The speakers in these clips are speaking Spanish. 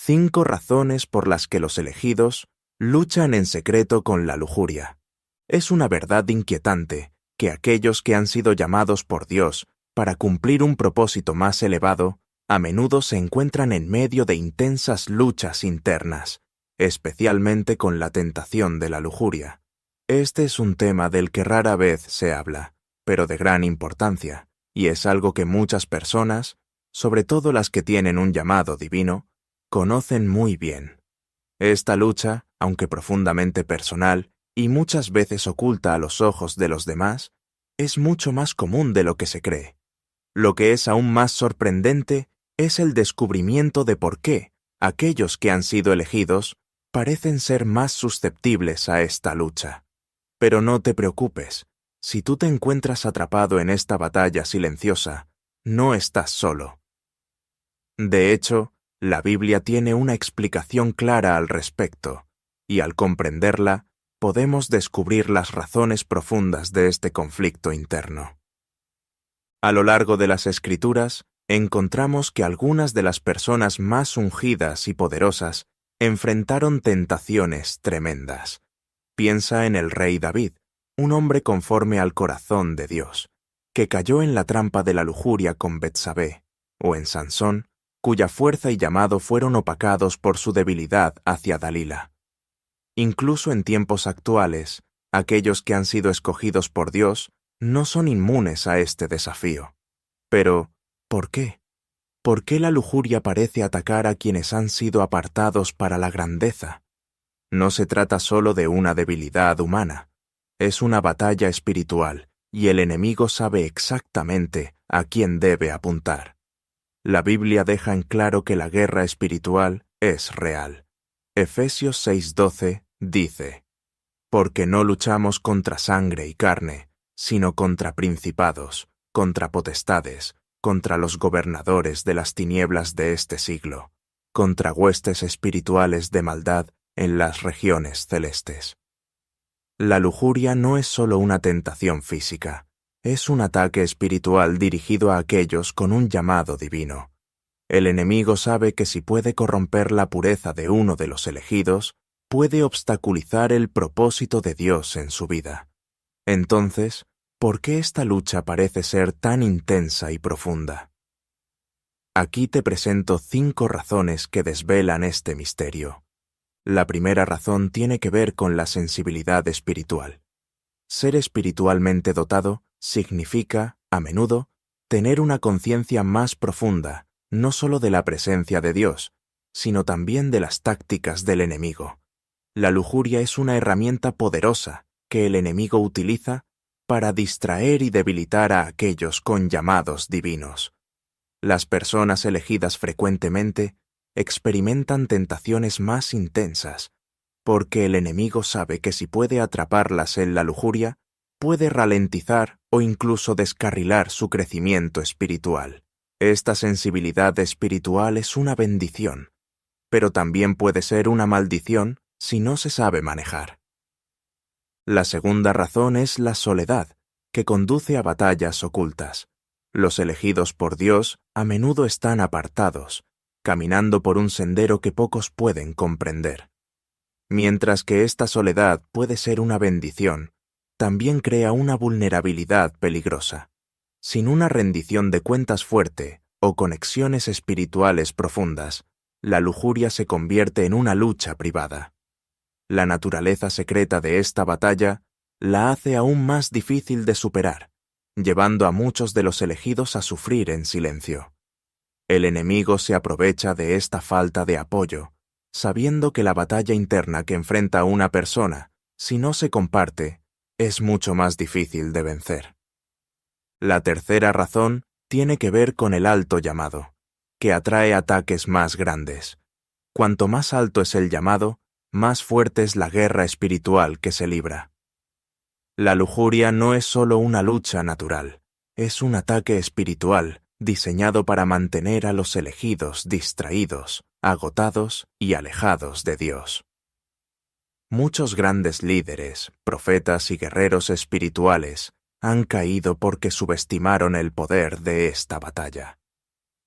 5 razones por las que los elegidos luchan en secreto con la lujuria. Es una verdad inquietante que aquellos que han sido llamados por Dios para cumplir un propósito más elevado, a menudo se encuentran en medio de intensas luchas internas, especialmente con la tentación de la lujuria. Este es un tema del que rara vez se habla, pero de gran importancia, y es algo que muchas personas, sobre todo las que tienen un llamado divino, conocen muy bien. Esta lucha, aunque profundamente personal y muchas veces oculta a los ojos de los demás, es mucho más común de lo que se cree. Lo que es aún más sorprendente es el descubrimiento de por qué aquellos que han sido elegidos parecen ser más susceptibles a esta lucha. Pero no te preocupes, si tú te encuentras atrapado en esta batalla silenciosa, no estás solo. De hecho, la Biblia tiene una explicación clara al respecto, y al comprenderla, podemos descubrir las razones profundas de este conflicto interno. A lo largo de las Escrituras, encontramos que algunas de las personas más ungidas y poderosas enfrentaron tentaciones tremendas. Piensa en el rey David, un hombre conforme al corazón de Dios, que cayó en la trampa de la lujuria con Betsabé, o en Sansón, cuya fuerza y llamado fueron opacados por su debilidad hacia Dalila. Incluso en tiempos actuales, aquellos que han sido escogidos por Dios no son inmunes a este desafío. Pero, ¿por qué? ¿Por qué la lujuria parece atacar a quienes han sido apartados para la grandeza? No se trata solo de una debilidad humana, es una batalla espiritual, y el enemigo sabe exactamente a quién debe apuntar. La Biblia deja en claro que la guerra espiritual es real. Efesios 6:12 dice: «Porque no luchamos contra sangre y carne, sino contra principados, contra potestades, contra los gobernadores de las tinieblas de este siglo, contra huestes espirituales de maldad en las regiones celestes». La lujuria no es solo una tentación física, es un ataque espiritual dirigido a aquellos con un llamado divino. El enemigo sabe que si puede corromper la pureza de uno de los elegidos, puede obstaculizar el propósito de Dios en su vida. Entonces, ¿por qué esta lucha parece ser tan intensa y profunda? Aquí te presento 5 razones que desvelan este misterio. La primera razón tiene que ver con la sensibilidad espiritual. Ser espiritualmente dotado significa, a menudo, tener una conciencia más profunda, no solo de la presencia de Dios, sino también de las tácticas del enemigo. La lujuria es una herramienta poderosa que el enemigo utiliza para distraer y debilitar a aquellos con llamados divinos. Las personas elegidas frecuentemente experimentan tentaciones más intensas, porque el enemigo sabe que si puede atraparlas en la lujuria, puede ralentizar o incluso descarrilar su crecimiento espiritual. Esta sensibilidad espiritual es una bendición, pero también puede ser una maldición si no se sabe manejar. La segunda razón es la soledad, que conduce a batallas ocultas. Los elegidos por Dios a menudo están apartados, caminando por un sendero que pocos pueden comprender. Mientras que esta soledad puede ser una bendición, también crea una vulnerabilidad peligrosa. Sin una rendición de cuentas fuerte o conexiones espirituales profundas, la lujuria se convierte en una lucha privada. La naturaleza secreta de esta batalla la hace aún más difícil de superar, llevando a muchos de los elegidos a sufrir en silencio. El enemigo se aprovecha de esta falta de apoyo, sabiendo que la batalla interna que enfrenta una persona, si no se comparte, es mucho más difícil de vencer. La tercera razón tiene que ver con el alto llamado, que atrae ataques más grandes. Cuanto más alto es el llamado, más fuerte es la guerra espiritual que se libra. La lujuria no es solo una lucha natural, es un ataque espiritual diseñado para mantener a los elegidos distraídos, agotados y alejados de Dios. Muchos grandes líderes, profetas y guerreros espirituales han caído porque subestimaron el poder de esta batalla.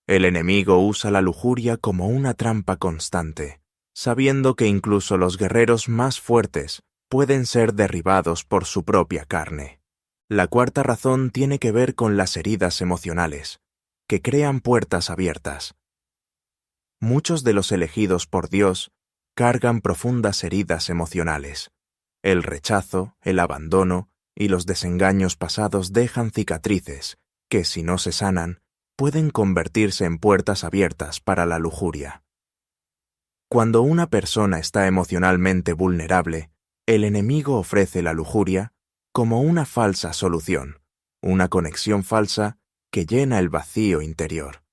El enemigo usa la lujuria como una trampa constante, sabiendo que incluso los guerreros más fuertes pueden ser derribados por su propia carne. La cuarta razón tiene que ver con las heridas emocionales, que crean puertas abiertas. Muchos de los elegidos por Dios cargan profundas heridas emocionales. El rechazo, el abandono y los desengaños pasados dejan cicatrices que, si no se sanan, pueden convertirse en puertas abiertas para la lujuria. Cuando una persona está emocionalmente vulnerable, el enemigo ofrece la lujuria como una falsa solución, una conexión falsa que llena el vacío interior.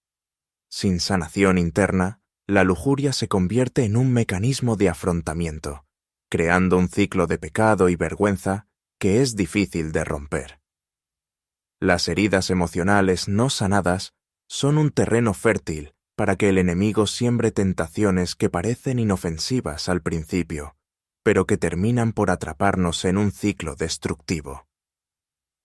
Sin sanación interna, la lujuria se convierte en un mecanismo de afrontamiento, creando un ciclo de pecado y vergüenza que es difícil de romper. Las heridas emocionales no sanadas son un terreno fértil para que el enemigo siembre tentaciones que parecen inofensivas al principio, pero que terminan por atraparnos en un ciclo destructivo.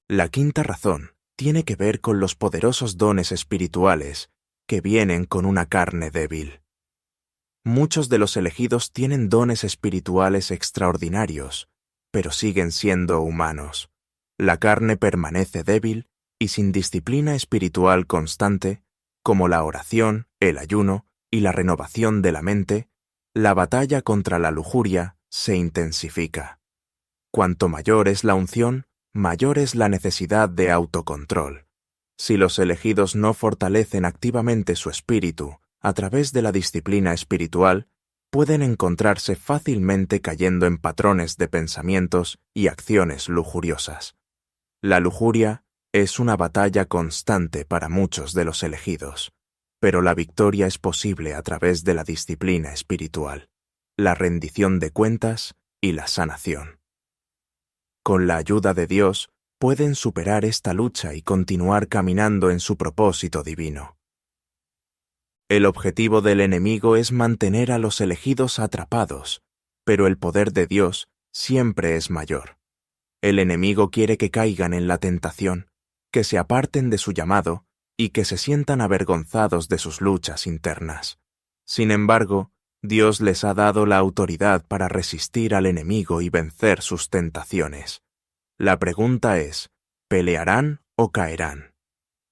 La quinta razón tiene que ver con los poderosos dones espirituales que vienen con una carne débil. Muchos de los elegidos tienen dones espirituales extraordinarios, pero siguen siendo humanos. La carne permanece débil y sin disciplina espiritual constante, como la oración, el ayuno y la renovación de la mente, la batalla contra la lujuria se intensifica. Cuanto mayor es la unción, mayor es la necesidad de autocontrol. Si los elegidos no fortalecen activamente su espíritu a través de la disciplina espiritual, pueden encontrarse fácilmente cayendo en patrones de pensamientos y acciones lujuriosas. La lujuria es una batalla constante para muchos de los elegidos, pero la victoria es posible a través de la disciplina espiritual, la rendición de cuentas y la sanación. Con la ayuda de Dios, pueden superar esta lucha y continuar caminando en su propósito divino. El objetivo del enemigo es mantener a los elegidos atrapados, pero el poder de Dios siempre es mayor. El enemigo quiere que caigan en la tentación, que se aparten de su llamado y que se sientan avergonzados de sus luchas internas. Sin embargo, Dios les ha dado la autoridad para resistir al enemigo y vencer sus tentaciones. La pregunta es, ¿pelearán o caerán?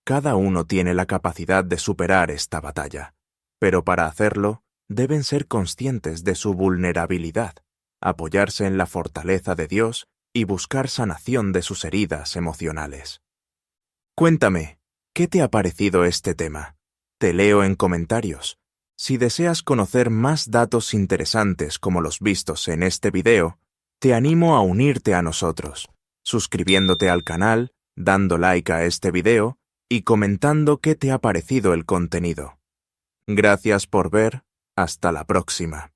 Cada uno tiene la capacidad de superar esta batalla, pero para hacerlo, deben ser conscientes de su vulnerabilidad, apoyarse en la fortaleza de Dios y buscar sanación de sus heridas emocionales. Cuéntame, ¿qué te ha parecido este tema? Te leo en comentarios. Si deseas conocer más datos interesantes como los vistos en este video, te animo a unirte a nosotros, suscribiéndote al canal, dando like a este video y comentando qué te ha parecido el contenido. Gracias por ver, hasta la próxima.